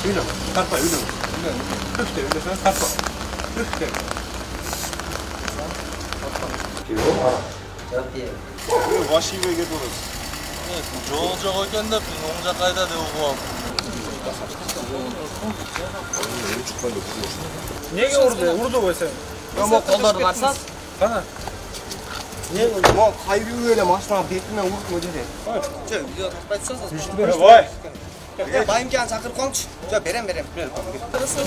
Oynama. Tartma oynama. Üf de öyle tartma. Üf de. Cevap diye. Vahşibe'ye doğru. Çok ekan da o'ng qayda deb o'qib. Nega urdi qo'y sen? Yo'q, qo'llarni qarsan. Qana. Ne oldu? Mo kaybı öyle maçtan beklemeye vurma dedi. Çö, video tutmayacağız. Voy. Bayımkan çakır konç. Çö, berem.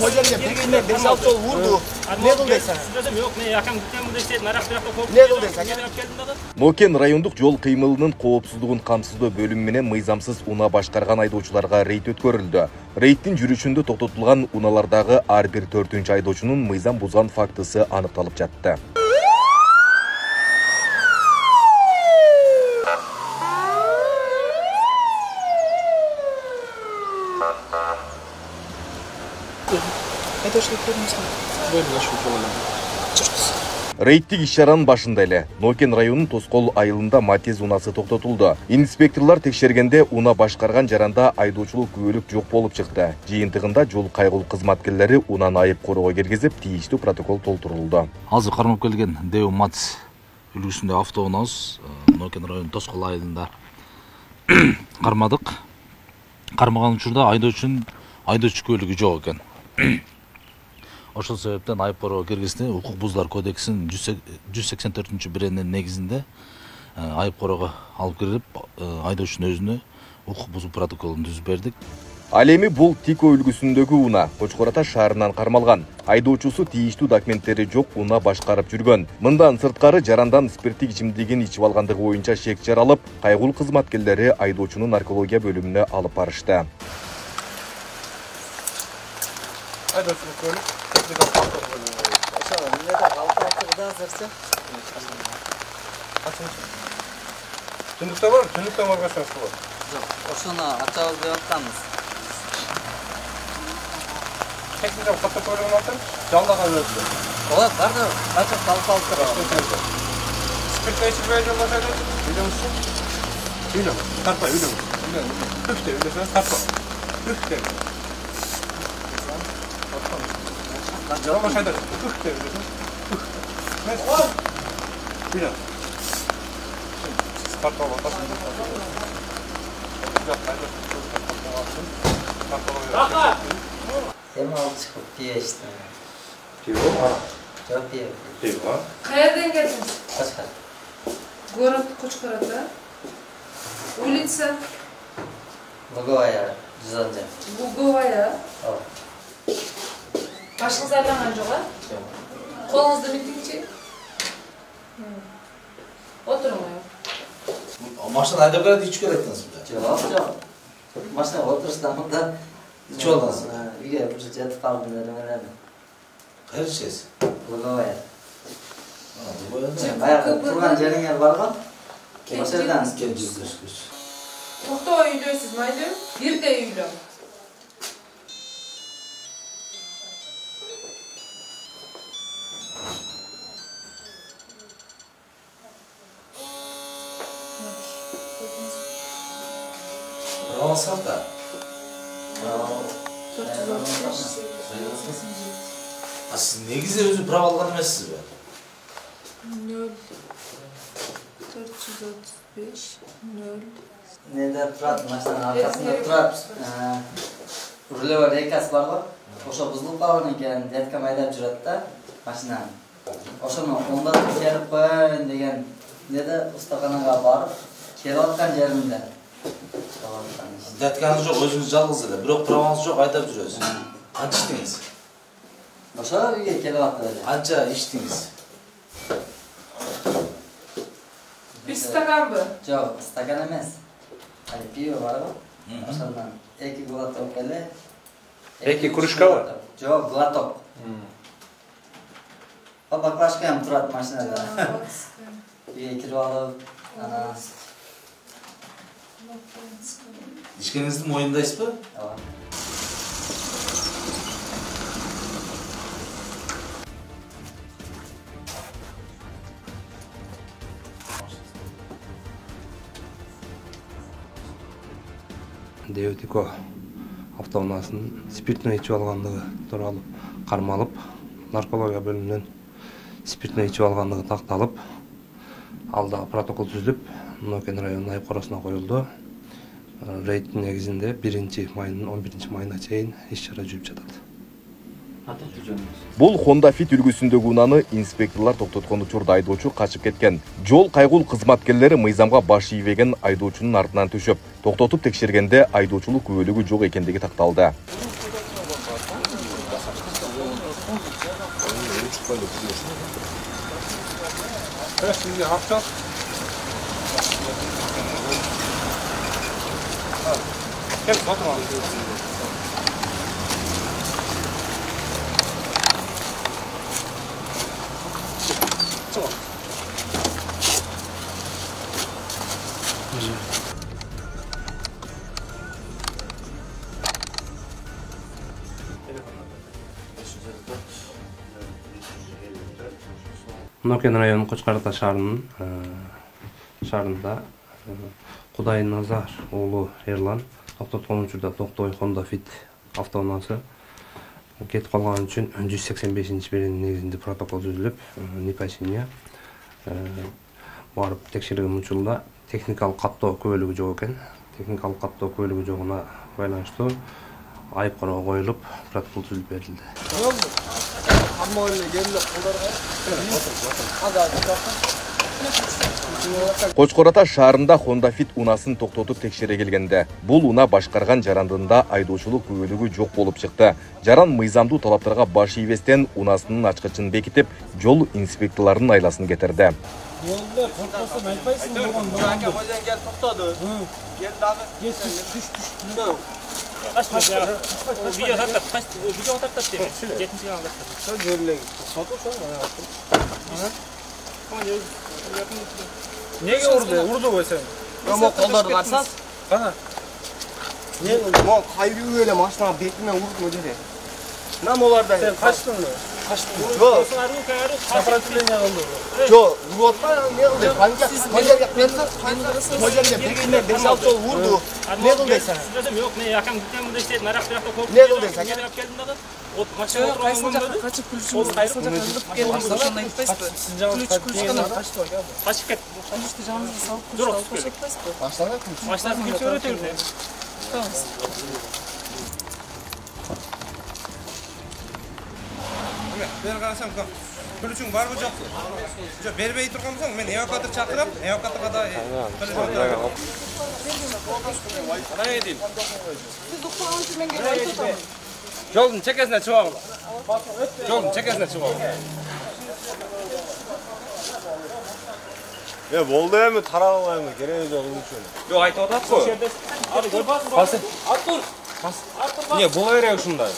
Hocam ya beklemeye 5-6 yol vurdu. Ne kıldı sen? Yok, ne yakın gitken burada işte merak Ne kıldı sen? Нокен райондук жол кыймылынын коопсуздугун камсыздоо бөлүмү менен мыйзамсыз унаа башкарган айдоочуларга рейд өткөрүлдү. Рейдтин жүрүшүндө токтотулган унаалардагы ар бир 4-чү айдоочунун мыйзам бузган фактысы аныкталып жатты. Рейдтик иш-чаранын башында эле Нокен районунун Тоскол айылында Матез унаасы токтотулду. Инспекторлор текшергенде уна башкарган жаранда айдоочулук күбөлүк жок болуп чыкты. Жыйынтыгында жол кайгылуу кызматкерлери унаны айып корого киргизип, тийиштүү протокол толтурулду. Азыр кармап келген Деу Матез үлгүсүндө автоунаас Нокен районунун Тоскол айылында кармадык. Кармаган учурда айдоочу көлүгү жок экен. Ошол себептен айып короо киргизди. Укук бузуулар кодексинин 184-биренин негизинде айып короого алып кирип, айдоочунун өзүнө укук бузуу протоколун түзүп бердик. Ал эми бул Тико үлгүсүндөгү уна Кочкор Ата шаарынан кармалган. Айдоочусу тийиштүү документтери жок уна башкарып жүргөн. Мындан сырткары жарандан спирттик ичимдигин ичип алгандыгы боюнча шек жаралып, кайгылуу кызматкерлери айдоочуну наркология бөлүмүнө алып барышты. Айдоочулук көлүк, техникалык фактор бөлүнү. Ошо, эмнеде калпактыгы азырчы? Түндүктө бар, түндүктөн барбасаңыз болот. Жок, ошону ачабыз деп атканбыз. Техникалык фактор бөлүнүн атын жалдаган өзү. Болот, барды качып калып турат. Спиртне ичилбей жолдошойт. Үйлөнүшсү. Үйлөн. Тарпа, үйлөн. Үф де, үйлөнсөң тарпа. Үф де. Жолдошойт. Үф де, үйлөнсөң. Үф. Үйлөн. Тарпа батасын. Сен алып чыгып пиешти. Пиво? Жок пиво. Пиво? Каерден келдиңиз? Качкар. Город Кочкор Ата. Улица Луговая, 110. Луговая. Ооба. Башыңыз айланган жок, а? Жок. Колуңузду митиңчи. Отуруңуз. Машина айдап келет ичип келеттиңиз бе? Жок. Машина отурушта мында ичип алдыңыз. Үйгө бир жетип калдым эле. Кайер ичесиз? Луговая. Буга Баягы турган жериңер барго? Ошо жерден кел жүздөшкүч. Токтобой үйлөйсүз майды? Бирде үйлө. Алсак да. А сиз негизи өзү права алган эмессиз бе? 0 435 0. Неде турат, машинанын аркасында турат. Рулева рейкасы барго? Ошо бузулуп калган экен, деткам айдап жүрөт да машинаны. Ошону оңдотуп берип коеюн деген неде устаканага барып, келип аткан жеримде. Деткаңыз жок, өзүңүз жалгыз эле, бирок праваңыз жок, айдап жүрөсүз. Канча иштиңиз? Ошо үйгө келип аттыр эле. Канча иштиңиз? Bir stakanбы? Жок, стакан эмес. Ай, пиво барго? Ошондон 2 глоток эле. 2 кружкабы? Жок, глоток. Баклашкам турат машинада. Үйгө кирип алып, анан Ичкениңизди моюндайсызбы? ооба. Деу Тико автоунаасын спиртный ичип алгандыгы тууралуу кармалып, наркология бөлүмүнөн спиртный ичип алгандыгы такталып, алда протокол түзүлүп, Нокен районунун айып коросуна коюлду. Рейдтин негизинде 1-майдын 11-майына чейин иш-чара жүрүп жатат. Бул Honda Fit үлгүсүндөгү унааны инспекторлор токтоткон учурда айдоочу качып кеткен. Жол кайгул кызматкерлери мыйзамга баш ийбеген айдоочунун артынан түшүп, токтотуп текшергенде айдоочулук күбөлүгү жок экендиги такталды. Нокен районунун Кочкор Ата шаарында Кудайназар уулу Эрлан токтоткон учурда Токтой Honda Fit автоунаасы кетип калган үчүн 185-беренин негизинде протокол түзүлүп, непосилание барып текшерген учурда техникалык каттоо күбөлүгү жок экен. Техникалык каттоо күбөлүгү жогуна байланыштуу айып короо коюлуп, протокол түзүлүп берилди. Кочкор Ата шаарында Honda Fit унаасын токтотуп текшере келгенде, бул унаа башкарган жарандыгында айдоочулук күбөлүгү жок болуп чыкты. Жаран мыйзамдуу талаптарга баш ийбестен унаасынын ачкычын бекитип, жол инспекторлорунун айласын кетирди. Неге урду ғой сен? Мо колдорду карсаң? Кана. Не мо кайруу эле машинаға бетимен урдум жерде. Нам оларда. Сен качтыңбы? Жок. Сопротивление кылды. Жок, урут атпай, не кылды? Мажарга берсе, мажарга бетимен 5-6 жол урду. Не кылды сен? Yok ne yakın gittim de işte merak tarafta korktum. Ne kıldın sen? Gelip geldim de o maçta oturmam Kaçıp kulüsümüzü kayırıp gelmiş başına gitmez mi? Kaçıp git. İşte canınızı sağlık Dur kulüsü otur. gitmez mi? Başlarına Maçlar kimse öğretiyor. Tamam. Бер карасам, күлүчүң барбы жокпу? Жок, бербей турган болсоң, мен эвакуатор чакырам, эвакуаторго да Кандай дейм? Siz doktorun için ben gelip tutamam. Жолдун чекесине чыгып алгын. Жолдун чекесине чыгып алгын. Болду эми тарабы эми кереги жок үчүн. Жок, айтып атат го. Басын. Артур. Не, була бере ушундай.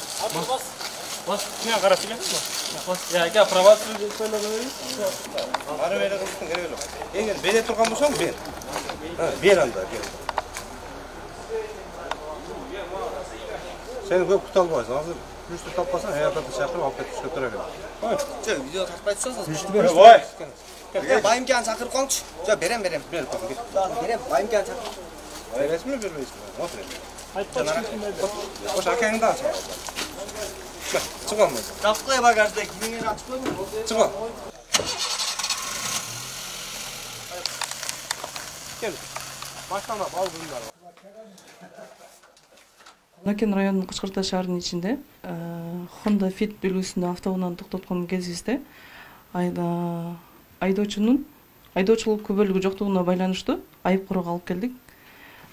Bas, ne karası gel. Bas. Ya, gel provokasiya söylөгөнбү? Бары бере кылыштын кереги жок. Эгер бере турган болсоң, бер. Бер анда, бер. Сен көп күтө албайсың. Азыр күчтү таппасаң, эвакуатор чакырып алып кетишке туура келет. Жок, видео тартпай турсаңыз. Ой. Байымканы чакырып коңчу. Жок, берем. Берем, байымканы чакырып. Бересизби, бербейсизби? Отур. Ош акаңды да чыгып. Чыгам мен. Жаккы багажда кимиңер ачып койдум. Чыгам. Кел. Баштан ал күндөр. Нокен районунун Кочкор Ата шаарынын ичинде Honda Fit үлгүсүндө автоунааны токтоткон кезибизде айдоочулук күбөлүгү жоктугуна байланыштуу айып короого алып келдик.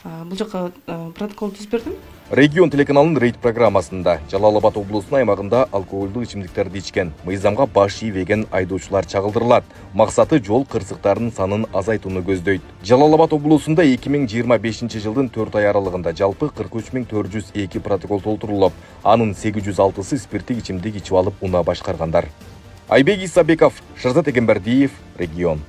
Бул жака протокол түзүп бердим. Регион телеканалынын рейд программасында Жалал Абад облусунун аймагында алкоголдуу ичимдиктерди ичкен, мыйзамга баш ийбеген айдоочулар чагылдырылат. Максаты жол кырсыктарынын санын азайтууну көздөйт. Жалал Абад облусунда 2025-жылдын 4 ай аралыгында жалпы 43.402 протокол толтурулуп, анын 806сы спирттик ичимдик ичип алып унаа башкаргандар. Айбек Исабеков, Шарзат Эгембердиев, Регион.